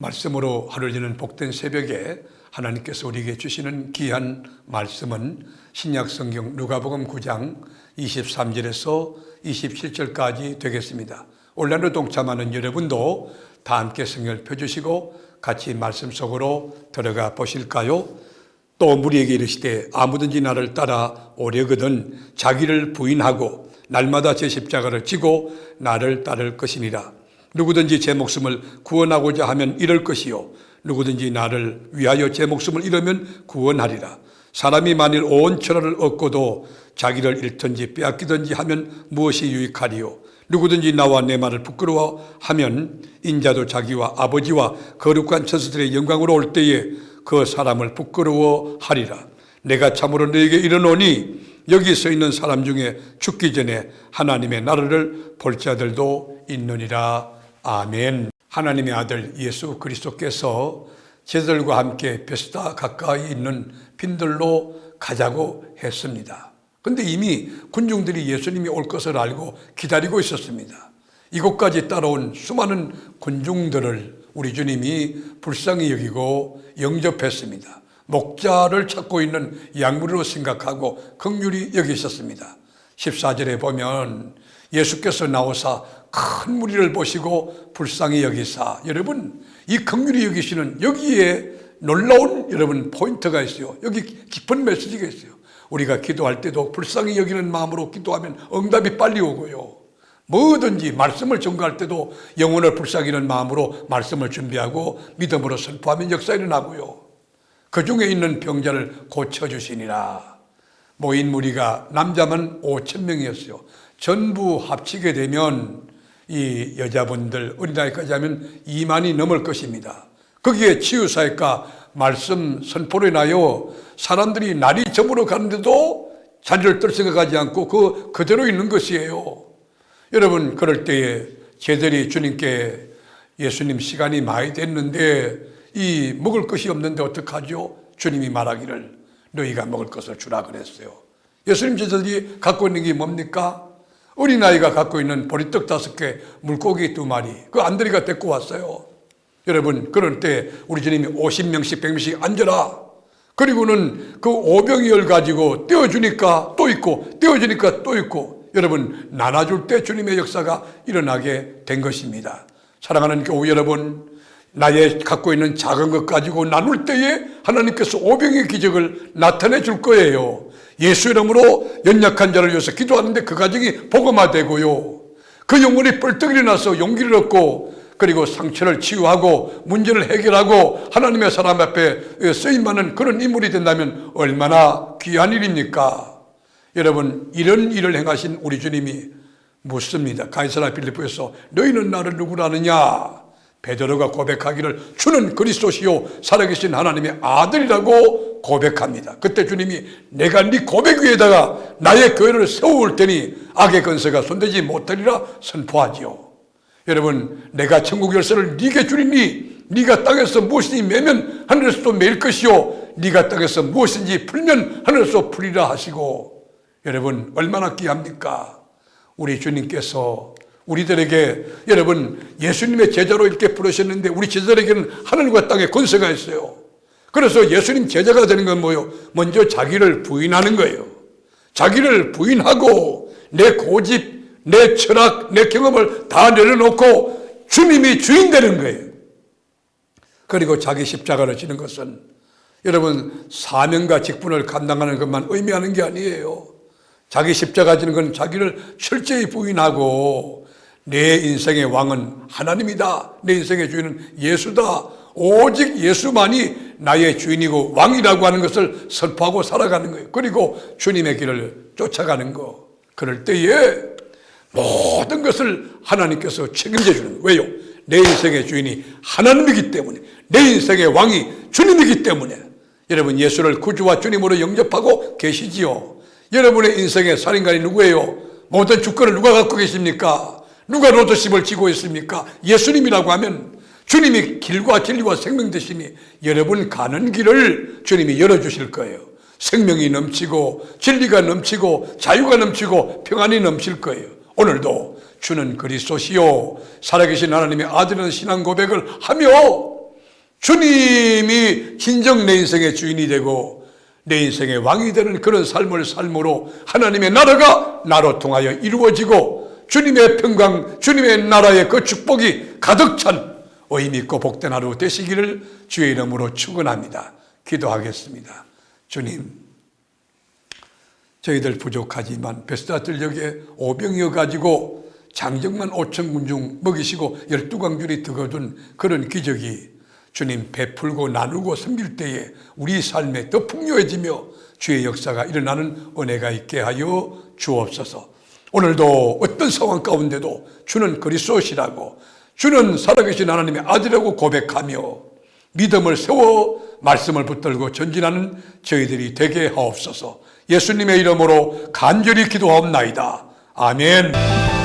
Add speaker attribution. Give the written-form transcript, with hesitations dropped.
Speaker 1: 말씀으로 하루를 여는 복된 새벽에 하나님께서 우리에게 주시는 귀한 말씀은 신약성경 누가복음 9장 23절에서 27절까지 되겠습니다. 온라인으로 동참하는 여러분도 다 함께 성경을 펴주시고 같이 말씀 속으로 들어가 보실까요? 또 무리에게 이르시되 아무든지 나를 따라 오려거든 자기를 부인하고 날마다 제 십자가를 지고 나를 따를 것이니라. 누구든지 제 목숨을 구원하고자 하면 잃을 것이요 누구든지 나를 위하여 제 목숨을 잃으면 구원하리라. 사람이 만일 온 천하를 얻고도 자기를 잃든지 빼앗기든지 하면 무엇이 유익하리요? 누구든지 나와 내 말을 부끄러워하면 인자도 자기와 아버지와 거룩한 천사들의 영광으로 올 때에 그 사람을 부끄러워하리라. 내가 참으로 너에게 이르노니 여기 서 있는 사람 중에 죽기 전에 하나님의 나라를 볼 자들도 있느니라. 아멘. 하나님의 아들 예수 그리스도께서 제자들과 함께 베스다 가까이 있는 빈들로 가자고 했습니다. 그런데 이미 군중들이 예수님이 올 것을 알고 기다리고 있었습니다. 이곳까지 따라온 수많은 군중들을 우리 주님이 불쌍히 여기고 영접했습니다. 목자를 찾고 있는 양무리로 생각하고 긍휼히 여기셨습니다. 14절에 보면 예수께서 나오사 큰 무리를 보시고 불쌍히 여기사, 여러분 이 긍휼히 여기시는 여기에 놀라운 여러분 포인트가 있어요. 여기 깊은 메시지가 있어요. 우리가 기도할 때도 불쌍히 여기는 마음으로 기도하면 응답이 빨리 오고요, 뭐든지 말씀을 전가할 때도 영혼을 불쌍히 여기는 마음으로 말씀을 준비하고 믿음으로 선포하면 역사 일어나고요, 그 중에 있는 병자를 고쳐주시니라. 모인 무리가 남자만 5,000명이었어요. 전부 합치게 되면 이 여자분들 어린아이까지 하면 2만이 넘을 것입니다. 거기에 치유사역과 말씀 선포로 인하여 사람들이 날이 저물어 가는데도 자리를 뜰 생각하지 않고 그대로 있는 것이에요. 여러분, 그럴 때에 제자들이 주님께 예수님 시간이 많이 됐는데 이 먹을 것이 없는데 어떡하죠? 주님이 말하기를 너희가 먹을 것을 주라 그랬어요. 예수님 제자들이 갖고 있는 게 뭡니까? 어린아이가 갖고 있는 보리떡 5개, 물고기 2마리, 그 안드레가 데리고 왔어요. 여러분, 그럴 때 우리 주님이 50명씩 100명씩 앉아라. 그리고는 그 오병이어를 가지고 떼어주니까 또 있고 떼어주니까 또 있고, 여러분 나눠줄 때 주님의 역사가 일어나게 된 것입니다. 사랑하는 교우 여러분, 나의 갖고 있는 작은 것 가지고 나눌 때에 하나님께서 오병의 기적을 나타내 줄 거예요. 예수 이름으로 연약한 자를 위해서 기도하는데 그 가정이 복음화되고요, 그 영혼이 뻘떡 일어나서 용기를 얻고 그리고 상처를 치유하고 문제를 해결하고 하나님의 사람 앞에 쓰임받는 그런 인물이 된다면 얼마나 귀한 일입니까? 여러분, 이런 일을 행하신 우리 주님이 묻습니다. 가이사랴 빌립보에서 너희는 나를 누구라 하느냐? 베드로가 고백하기를 주는 그리스도시요 살아계신 하나님의 아들이라고 고백합니다. 그때 주님이 내가 네 고백 위에다가 나의 교회를 세워올 테니 악의 권세가 손대지 못하리라 선포하지요. 여러분, 내가 천국 열쇠를 네게 주리니 네가 땅에서 무엇이든지 매면 하늘에서도 매일 것이요 네가 땅에서 무엇인지 풀면 하늘에서 풀리라 하시고, 여러분 얼마나 귀합니까? 우리 주님께서 우리들에게, 여러분 예수님의 제자로 이렇게 부르셨는데 우리 제자들에게는 하늘과 땅의 권세가 있어요. 그래서 예수님 제자가 되는 건 뭐예요? 먼저 자기를 부인하는 거예요. 자기를 부인하고 내 고집, 내 철학, 내 경험을 다 내려놓고 주님이 주인 되는 거예요. 그리고 자기 십자가를 지는 것은 여러분 사명과 직분을 감당하는 것만 의미하는 게 아니에요. 자기 십자가 지는 건 자기를 철저히 부인하고 내 인생의 왕은 하나님이다, 내 인생의 주인은 예수다, 오직 예수만이 나의 주인이고 왕이라고 하는 것을 선포하고 살아가는 거예요. 그리고 주님의 길을 쫓아가는 거. 그럴 때에 모든 것을 하나님께서 책임져 주는 거예요. 왜요? 내 인생의 주인이 하나님이기 때문에, 내 인생의 왕이 주님이기 때문에. 여러분, 예수를 구주와 주님으로 영접하고 계시지요. 여러분의 인생의 살인관이 누구예요? 모든 주권을 누가 갖고 계십니까? 누가 로드십을 쥐고 있습니까? 예수님이라고 하면 주님이 길과 진리와 생명 되시니 여러분 가는 길을 주님이 열어주실 거예요. 생명이 넘치고 진리가 넘치고 자유가 넘치고 평안이 넘칠 거예요. 오늘도 주는 그리스도시요 살아계신 하나님의 아들이라는 신앙 고백을 하며 주님이 진정 내 인생의 주인이 되고 내 인생의 왕이 되는 그런 삶을 삶으로 하나님의 나라가 나로 통하여 이루어지고 주님의 평강, 주님의 나라의 그 축복이 가득 찬 의미 있고 복된 하루 되시기를 주의 이름으로 축원합니다. 기도하겠습니다. 주님, 저희들 부족하지만 베스다 들녘에 오병이어 가지고 장정만 5,000군 중 먹이시고 12광줄이 득어둔 그런 기적이 주님 베풀고 나누고 섬길 때에 우리 삶에 더 풍요해지며 주의 역사가 일어나는 은혜가 있게 하여 주옵소서. 오늘도 어떤 상황 가운데도 주는 그리스도시라고, 주는 살아계신 하나님의 아들이라고 고백하며 믿음을 세워 말씀을 붙들고 전진하는 저희들이 되게 하옵소서. 예수님의 이름으로 간절히 기도하옵나이다. 아멘.